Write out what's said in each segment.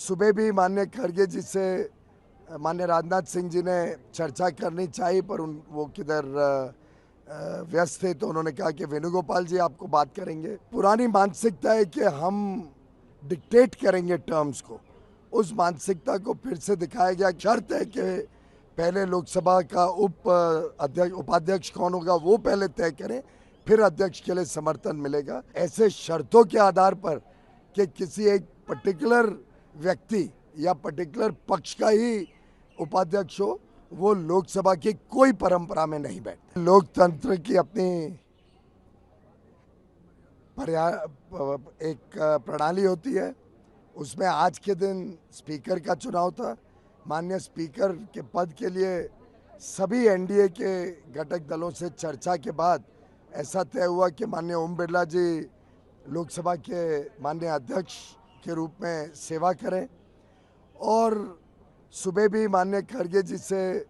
सुबह भी माननीय खड़गे जी से माननीय राजनाथ सिंह जी ने चर्चा करनी चाहिए, पर वो किधर व्यस्त थे, तो उन्होंने कहा कि वेणुगोपाल जी आपको बात करेंगे। पुरानी मानसिकता है कि हम डिक्टेट करेंगे टर्म्स को, उस मानसिकता को फिर से दिखाया गया। शर्त है कि पहले लोकसभा का उपाध्यक्ष कौन होगा वो पहले तय करें, फिर अध्यक्ष के लिए समर्थन मिलेगा। ऐसे शर्तों के आधार पर कि किसी एक पर्टिकुलर व्यक्ति या पर्टिकुलर पक्ष का ही उपाध्यक्ष हो, वो लोकसभा की कोई परंपरा में नहीं बैठते। लोकतंत्र की अपनी एक प्रणाली होती है, उसमें आज के दिन स्पीकर का चुनाव था। माननीय स्पीकर के पद के लिए सभी एनडीए के घटक दलों से चर्चा के बाद ऐसा तय हुआ कि माननीय ओम बिरला जी लोकसभा के माननीय अध्यक्ष के रूप में सेवा करें। और सुबह भी माननीय खड़गे जी से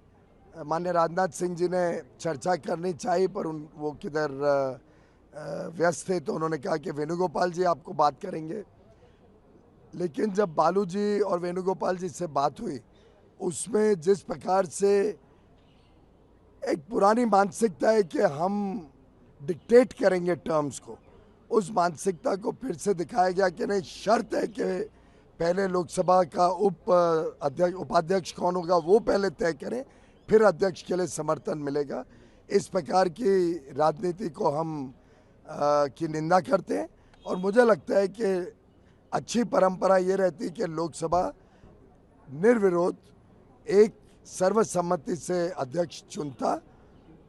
माननीय राजनाथ सिंह जी ने चर्चा करनी चाहिए, पर वो किधर व्यस्त थे, तो उन्होंने कहा कि वेणुगोपाल जी आपको बात करेंगे। लेकिन जब बालू जी और वेणुगोपाल जी से बात हुई, उसमें जिस प्रकार से एक पुरानी मानसिकता है कि हम डिक्टेट करेंगे टर्म्स को, उस मानसिकता को फिर से दिखाया गया कि नहीं, शर्त है कि पहले लोकसभा का उपाध्यक्ष कौन होगा वो पहले तय करें, फिर अध्यक्ष के लिए समर्थन मिलेगा। इस प्रकार की राजनीति को हम की निंदा करते हैं, और मुझे लगता है कि अच्छी परंपरा ये रहती कि लोकसभा निर्विरोध एक सर्वसम्मति से अध्यक्ष चुनता,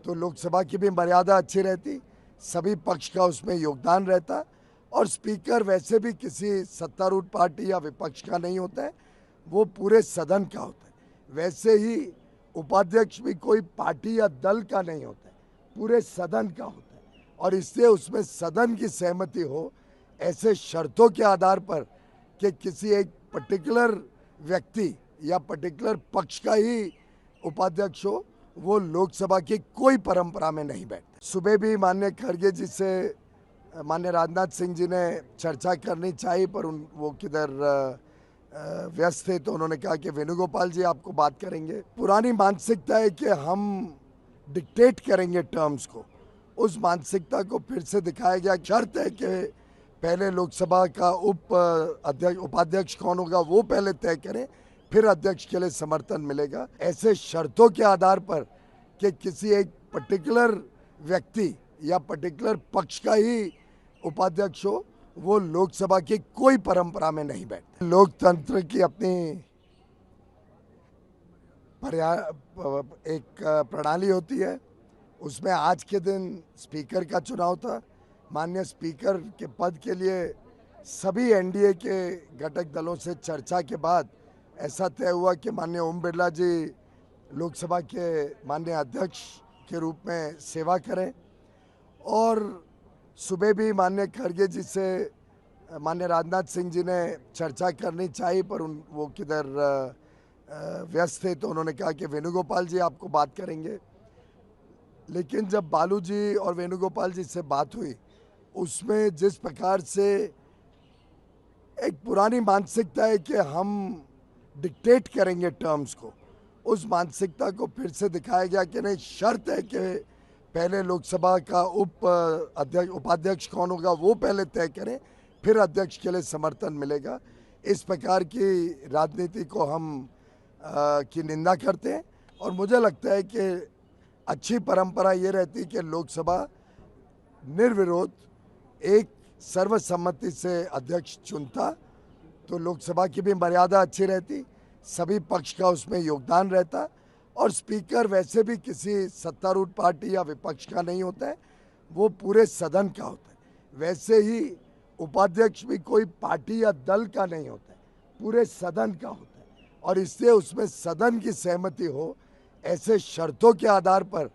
तो लोकसभा की भी मर्यादा अच्छी रहती, सभी पक्ष का उसमें योगदान रहता, और स्पीकर वैसे भी किसी सत्तारूढ़ पार्टी या विपक्ष का नहीं होता है, वो पूरे सदन का होता है। वैसे ही उपाध्यक्ष भी कोई पार्टी या दल का नहीं होता है, पूरे सदन का होता है, और इसलिए उसमें सदन की सहमति हो। ऐसे शर्तों के आधार पर कि किसी एक पर्टिकुलर व्यक्ति या पर्टिकुलर पक्ष का ही उपाध्यक्ष हो, वो लोकसभा की कोई परंपरा में नहीं बैठते। सुबह भी माननीय खड़गे जी से माननीय राजनाथ सिंह जी ने चर्चा करनी चाहिए, पर वो किधर व्यस्त थे, तो उन्होंने कहा कि वेणुगोपाल जी आपको बात करेंगे। पुरानी मानसिकता है कि हम डिक्टेट करेंगे टर्म्स को, उस मानसिकता को फिर से दिखाया गया। शर्त है कि पहले लोकसभा का उपाध्यक्ष कौन होगा वो पहले तय करें, फिर अध्यक्ष के लिए समर्थन मिलेगा। ऐसे शर्तों के आधार पर कि किसी एक पर्टिकुलर व्यक्ति या पर्टिकुलर पक्ष का ही उपाध्यक्ष हो, वो लोकसभा की कोई परंपरा में नहीं बैठते। लोकतंत्र की अपनी एक प्रणाली होती है, उसमें आज के दिन स्पीकर का चुनाव था। माननीय स्पीकर के पद के लिए सभी एनडीए के घटक दलों से चर्चा के बाद ऐसा तय हुआ कि माननीय ओम बिरला जी लोकसभा के माननीय अध्यक्ष के रूप में सेवा करें। और सुबह भी माननीय खड़गे जी से माननीय राजनाथ सिंह जी ने चर्चा करनी चाहिए, पर वो किधर व्यस्त थे, तो उन्होंने कहा कि वेणुगोपाल जी आपको बात करेंगे। लेकिन जब बालू जी और वेणुगोपाल जी से बात हुई, उसमें जिस प्रकार से एक पुरानी मानसिकता है कि हम डिक्टेट करेंगे टर्म्स को, उस मानसिकता को फिर से दिखाया गया कि नहीं, शर्त है कि पहले लोकसभा का उपाध्यक्ष कौन होगा वो पहले तय करें, फिर अध्यक्ष के लिए समर्थन मिलेगा। इस प्रकार की राजनीति को हम की निंदा करते हैं, और मुझे लगता है कि अच्छी परंपरा ये रहती कि लोकसभा निर्विरोध एक सर्वसम्मति से अध्यक्ष चुनता, तो लोकसभा की भी मर्यादा अच्छी रहती, सभी पक्ष का उसमें योगदान रहता, और स्पीकर वैसे भी किसी सत्तारूढ़ पार्टी या विपक्ष का नहीं होता है, वो पूरे सदन का होता है। वैसे ही उपाध्यक्ष भी कोई पार्टी या दल का नहीं होता है, पूरे सदन का होता है, और इसलिए उसमें सदन की सहमति हो। ऐसे शर्तों के आधार पर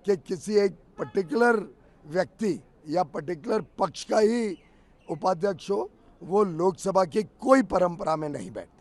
कि किसी एक पर्टिकुलर व्यक्ति या पर्टिकुलर पक्ष का ही उपाध्यक्ष हो, वो लोकसभा की कोई परंपरा में नहीं बैठते।